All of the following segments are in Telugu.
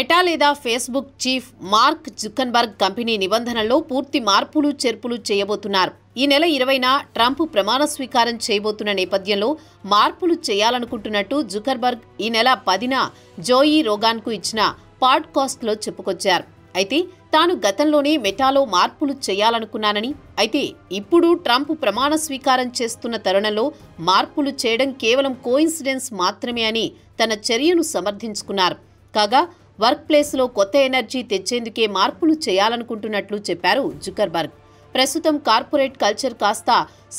మెటా లేదా Facebook chief Mark Zuckerberg company నిబంధనల్లో పూర్తి మార్పులు చేర్పులు చేయబోతున్నారు. ఈ నెల 20న ట్రంప్ ప్రమాణ స్వీకారం చేయబోతున్న నేపథ్యంలో మార్పులు చేయాలనుకుంటున్నట్టు జుకర్బర్గ్ ఈ నెల 10న జోయీ రోగాన్కు ఇచ్చిన పాడ్కాస్ట్లో చెప్పుకొచ్చారు. అయితే తాను గతంలోనే మెటాలో మార్పులు చేయాలనుకున్నానని, అయితే ఇప్పుడు ట్రంప్ ప్రమాణ స్వీకారం చేస్తున్న తరుణంలో మార్పులు చేయడం కేవలం కోయిన్సిడెన్స్ మాత్రమే అని తన చర్యను సమర్థించుకున్నారు. కాగా వర్క్ ప్లేస్లో కొత్త ఎనర్జీ తెచ్చేందుకే మార్పులు చేయాలనుకుంటున్నట్లు చెప్పారు జుకర్బర్గ్. ప్రస్తుతం కార్పొరేట్ కల్చర్ కాస్త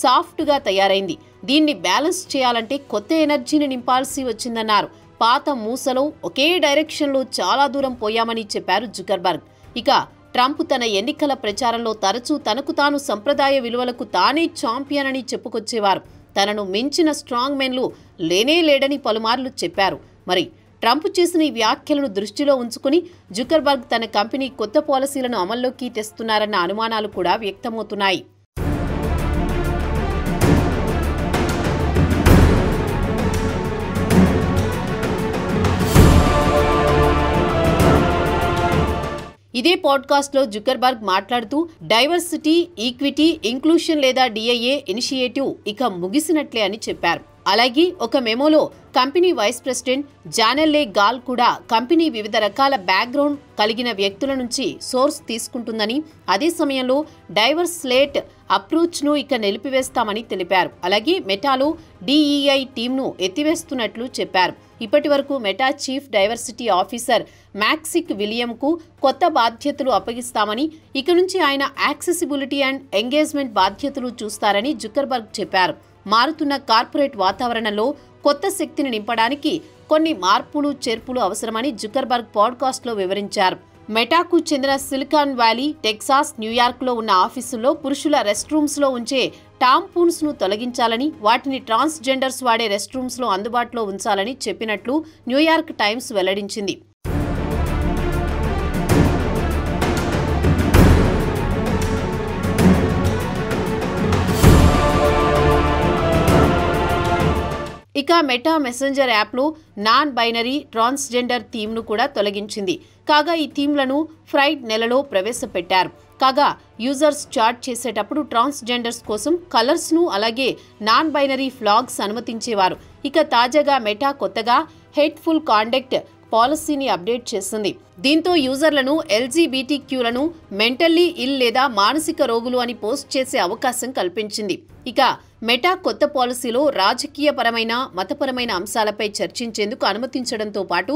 సాఫ్ట్గా తయారైంది. దీన్ని బ్యాలెన్స్ చేయాలంటే కొత్త ఎనర్జీని నింపాల్సి వచ్చిందన్నారు. పాత మూసలో ఒకే డైరెక్షన్లో చాలా దూరం పోయామని చెప్పారు జుకర్బర్గ్. ఇక ట్రంప్ తన ఎన్నికల ప్రచారంలో తరచూ తనకు తాను సంప్రదాయ విలువలకు తానే ఛాంపియన్ అని చెప్పుకొచ్చేవారు. తనను మించిన స్ట్రాంగ్ మెన్లు లేనే లేడని పలుమార్లు చెప్పారు. మరి ట్రంప్ చేసిన ఈ వ్యాఖ్యలను దృష్టిలో ఉంచుకుని జుకర్బర్గ్ తన కంపెనీ కొత్త పాలసీలను అమల్లోకి తెస్తున్నారన్న అనుమానాలు కూడా వ్యక్తమవుతున్నాయి. ఇదే పాడ్కాస్ట్లో జుకర్బర్గ్ మాట్లాడుతూ డైవర్సిటీ, ఈక్విటీ, ఇంక్లూషన్ లేదా డిఐఏ ఇనిషియేటివ్ ఇక ముగిసినట్లే అని చెప్పారు. అలాగే ఒక మెమోలో కంపెనీ వైస్ ప్రెసిడెంట్ జానెల్లే గాల్ కూడా కంపెనీ వివిధ రకాల బ్యాక్గ్రౌండ్ కలిగిన వ్యక్తుల నుంచి సోర్స్ తీసుకుంటుందని, అదే సమయంలో డైవర్స్ స్లేట్ అప్రోచ్ను ఇక నిలిపివేస్తామని తెలిపారు. అలాగే మెటాలో డిఈఐ టీంను ఎత్తివేస్తున్నట్లు చెప్పారు. ఇప్పటి వరకు మెటా చీఫ్ డైవర్సిటీ ఆఫీసర్ మ్యాక్సిక్ విలియంకు కొత్త బాధ్యతలు అప్పగిస్తామని, ఇక నుంచి ఆయన యాక్సెసిబిలిటీ అండ్ ఎంగేజ్మెంట్ బాధ్యతలు చూస్తారని జుకర్బర్గ్ చెప్పారు. మారుతున్న కార్పొరేట్ వాతావరణంలో కొత్త శక్తిని నింపడానికి కొన్ని మార్పులు చేర్పులు అవసరమని జుకర్బర్గ్ పాడ్కాస్ట్లో వివరించారు. మెటాకు చెందిన సిలికాన్ వ్యాలీ, టెక్సాస్, న్యూయార్క్లో ఉన్న ఆఫీసుల్లో పురుషుల రెస్ట్ రూమ్స్లో ఉంచే టాంపూన్స్ను తొలగించాలని, వాటిని ట్రాన్స్జెండర్స్ వాడే రెస్ట్ రూమ్స్లో అందుబాటులో ఉంచాలని చెప్పినట్లు న్యూయార్క్ టైమ్స్ వెల్లడించింది. ఇక మెటా మెసెంజర్ యాప్లో నాన్ బైనరీ, ట్రాన్స్జెండర్ థీమ్ను కూడా తొలగించింది. కాగా ఈ థీమ్లను ఫ్రైడ్ నెలలో ప్రవేశపెట్టారు. కాగా యూజర్స్ చాట్ చేసేటప్పుడు ట్రాన్స్జెండర్స్ కోసం కలర్స్ను, అలాగే నాన్ బైనరీ ఫ్లాగ్స్ అనుమతించేవారు. ఇక తాజాగా మెటా కొత్తగా హేట్ఫుల్ కాండక్ట్ పాలసీని అప్డేట్ చేసింది. దీంతో యూజర్లను ఎల్జీబీటీక్యూలను మెంటల్లీ ఇల్ లేదా మానసిక రోగులు అని పోస్ట్ చేసే అవకాశం కల్పించింది. ఇక మెటా కొత్త పాలసీలో రాజకీయపరమైన, మతపరమైన అంశాలపై చర్చించేందుకు అనుమతించడంతో పాటు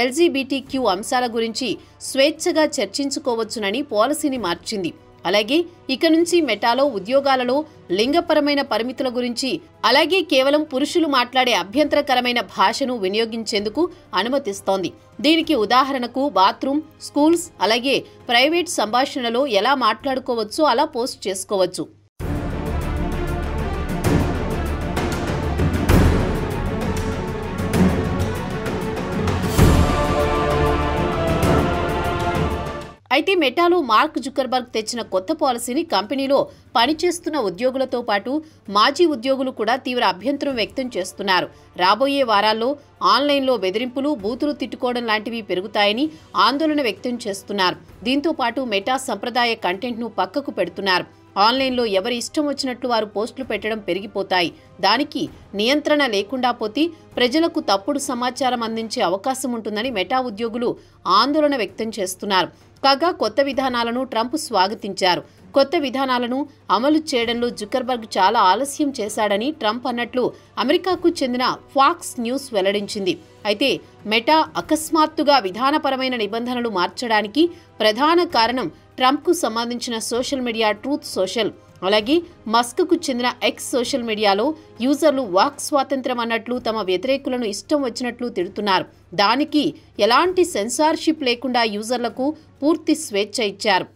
ఎల్జీబీటీక్యూ అంశాల గురించి స్వేచ్ఛగా చర్చించుకోవచ్చునని పాలసీని మార్చింది. అలాగే ఇక నుంచి మెటాలో ఉద్యోగాలలో లింగపరమైన పరిమితుల గురించి, అలాగే కేవలం పురుషులు మాట్లాడే అభ్యంతరకరమైన భాషను వినియోగించేందుకు అనుమతిస్తోంది. దీనికి ఉదాహరణకు బాత్రూమ్, స్కూల్స్, అలాగే ప్రైవేట్ సంభాషణలో ఎలా మాట్లాడుకోవచ్చో అలా పోస్ట్ చేసుకోవచ్చు. అయితే మెటాలో మార్క్ జుకర్బర్గ్ తెచ్చిన కొత్త పాలసీని కంపెనీలో పనిచేస్తున్న ఉద్యోగులతో పాటు మాజీ ఉద్యోగులు కూడా తీవ్ర అభ్యంతరం వ్యక్తం చేస్తున్నారు. రాబోయే వారాల్లో ఆన్లైన్లో బెదిరింపులు, బూతులు తిట్టుకోవడం లాంటివి పెరుగుతాయని ఆందోళన వ్యక్తం చేస్తున్నారు. దీంతో పాటు మెటా సంప్రదాయ కంటెంట్ను పక్కకు పెడుతున్నారు. ఆన్లైన్లో ఎవరి ఇష్టం వచ్చినట్లు వారు పోస్టులు పెట్టడం పెరిగిపోతాయి. దానికి నియంత్రణ లేకుండా పోతే ప్రజలకు తప్పుడు సమాచారం అందించే అవకాశం ఉంటుందని మెటా ఉద్యోగులు ఆందోళన వ్యక్తం చేస్తున్నారు. కాగా కొత్త విధానాలను ట్రంప్ స్వాగతించారు. కొత్త విధానాలను అమలు చేయడంలో జుకర్బర్గ్ చాలా ఆలస్యం చేశాడని ట్రంప్ అన్నట్లు అమెరికాకు చెందిన ఫాక్స్ న్యూస్ వెల్లడించింది. అయితే మెటా అకస్మాత్తుగా విధానపరమైన నిబంధనలు మార్చడానికి ప్రధాన కారణం ట్రంప్కు సంబంధించిన సోషల్ మీడియా ట్రూత్ సోషల్, అలాగే మస్క్కు చెందిన ఎక్స్ సోషల్ మీడియాలో యూజర్లు వాక్ స్వాతంత్ర్యం అన్నట్లు తమ వ్యతిరేకులను ఇష్టం వచ్చినట్లు తిడుతున్నారు. దానికి ఎలాంటి సెన్సార్షిప్ లేకుండా యూజర్లకు పూర్తి స్వేచ్ఛ ఇచ్చారు.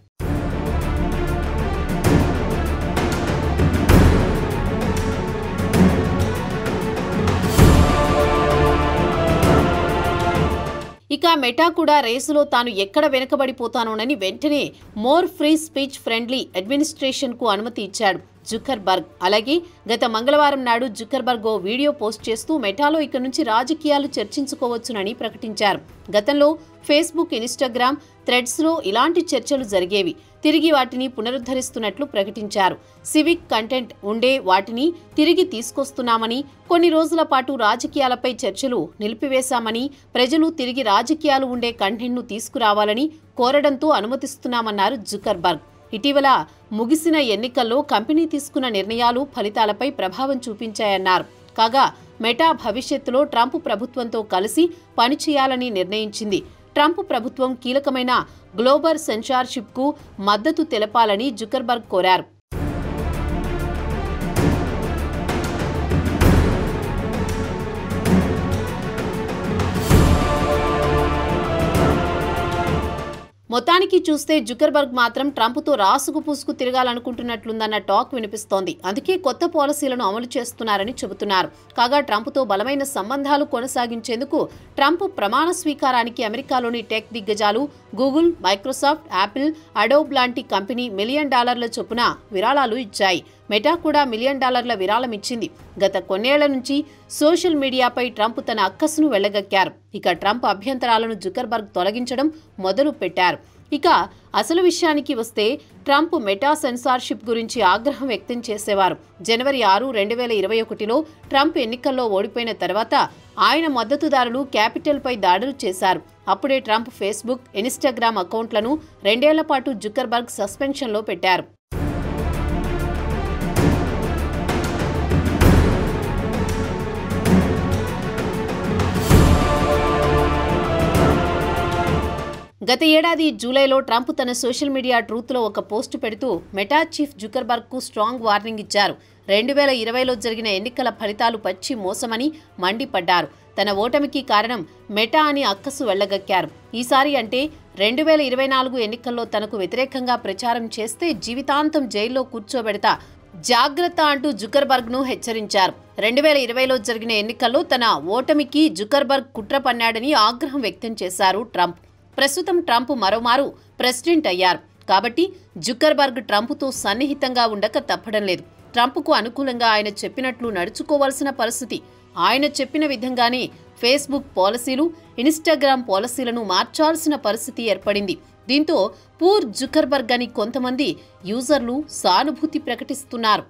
ఇక మెటా కూడా రేసులో తాను ఎక్కడ వెనుకబడిపోతానోనని వెంటనే మోర్ ఫ్రీ స్పీచ్ ఫ్రెండ్లీ అడ్మినిస్ట్రేషన్కు అనుమతి ఇచ్చాడు. జుకర్బర్గ్. అలాగే గత మంగళవారం నాడు జుకర్బర్గ్ ఓ వీడియో పోస్ట్ చేస్తూ మెటాలో ఇక నుంచి రాజకీయాలు చర్చించుకోవచ్చునని ప్రకటించారు. గతంలో ఫేస్బుక్, ఇన్స్టాగ్రామ్, థ్రెడ్స్లో ఇలాంటి చర్చలు జరిగేవి. తిరిగి వాటిని పునరుద్ధరిస్తున్నట్లు ప్రకటించారు. సివిక్ కంటెంట్ ఉండే వాటిని తిరిగి తీసుకొస్తున్నామని, కొన్ని రోజుల పాటు రాజకీయాలపై చర్చలు నిలిపివేశామని, ప్రజలు తిరిగి రాజకీయాలు ఉండే కంటెంట్ను తీసుకురావాలని కోరడంతో అనుమతిస్తున్నామన్నారు జుకర్బర్గ్. ఇటీవల ముగిసిన ఎన్నికల్లో కంపెనీ తీసుకున్న నిర్ణయాలు ఫలితాలపై ప్రభావం చూపించాయన్నారు. కాగా మెటా భవిష్యత్తులో ట్రంప్ ప్రభుత్వంతో కలిసి పనిచేయాలని నిర్ణయించింది. ట్రంప్ ప్రభుత్వం కీలకమైన గ్లోబల్ సెన్సార్షిప్కు మద్దతు తెలపాలని జుకర్బర్గ్ కోరారు. మొత్తానికి చూస్తే జుకర్బర్గ్ మాత్రం ట్రంప్తో రాసుకు పూసుకు తిరగాలనుకుంటున్నట్లుందన్న టాక్ వినిపిస్తోంది. అందుకే కొత్త పాలసీలను అమలు చేస్తున్నారని చెబుతున్నారు. కాగా ట్రంప్తో బలమైన సంబంధాలు కొనసాగించేందుకు ట్రంప్ ప్రమాణ స్వీకారానికి అమెరికాలోని టెక్ దిగ్గజాలు గూగుల్, మైక్రోసాఫ్ట్, యాపిల్, అడోబ్ లాంటి కంపెనీ $1 మిలియన్ చొప్పున విరాళాలు ఇచ్చాయి. మెటా కూడా $1 మిలియన్ విరాళం ఇచ్చింది. గత కొన్నేళ్ల నుంచి సోషల్ మీడియాపై ట్రంప్ తన అక్కసును వెళ్లగక్కారు. ఇక ట్రంప్ అభ్యంతరాలను జుకర్బర్గ్ తొలగించడం మొదలు పెట్టారు. ఇక అసలు విషయానికి వస్తే ట్రంప్ మెటా సెన్సార్షిప్ గురించి ఆగ్రహం వ్యక్తం చేసేవారు. జనవరి 6, 2021లో ట్రంప్ ఎన్నికల్లో ఓడిపోయిన తర్వాత ఆయన మద్దతుదారులు క్యాపిటల్పై దాడులు చేశారు. అప్పుడే ట్రంప్ ఫేస్బుక్, ఇన్స్టాగ్రామ్ అకౌంట్లను 2 ఏళ్ల పాటు జుకర్బర్గ్ సస్పెన్షన్లో పెట్టారు. గత ఏడాది జూలైలో ట్రంప్ తన సోషల్ మీడియా ట్రూత్లో ఒక పోస్టు పెడుతూ మెటా చీఫ్ జుకర్బర్గ్కు స్ట్రాంగ్ వార్నింగ్ ఇచ్చారు. 2020లో జరిగిన ఎన్నికల ఫలితాలు పచ్చి మోసమని మండిపడ్డారు. తన ఓటమికి కారణం మెటా అని అక్కసు వెళ్లగక్కారు. ఈసారి అంటే 2024 ఎన్నికల్లో తనకు వ్యతిరేకంగా ప్రచారం చేస్తే జీవితాంతం జైల్లో కూర్చోబెడతా, జాగ్రత్త అంటూ జుకర్బర్గ్ను హెచ్చరించారు. 2020లో జరిగిన ఎన్నికల్లో తన ఓటమికి జుకర్బర్గ్ కుట్ర పన్నాడని ఆగ్రహం వ్యక్తం చేశారు ట్రంప్. ప్రస్తుతం ట్రంప్ మరోమారు ప్రెసిడెంట్ అయ్యారు. కాబట్టి జుకర్బర్గ్ ట్రంప్తో సన్నిహితంగా ఉండక తప్పడం లేదు. ట్రంప్కు అనుకూలంగా ఆయన చెప్పినట్లు నడుచుకోవాల్సిన పరిస్థితి. ఆయన చెప్పిన విధంగానే ఫేస్బుక్ పాలసీలు, ఇన్స్టాగ్రామ్ పాలసీలను మార్చాల్సిన పరిస్థితి ఏర్పడింది. దీంతో పూర్ జుకర్బర్గ్ అని కొంతమంది యూజర్లు సానుభూతి ప్రకటిస్తున్నారు.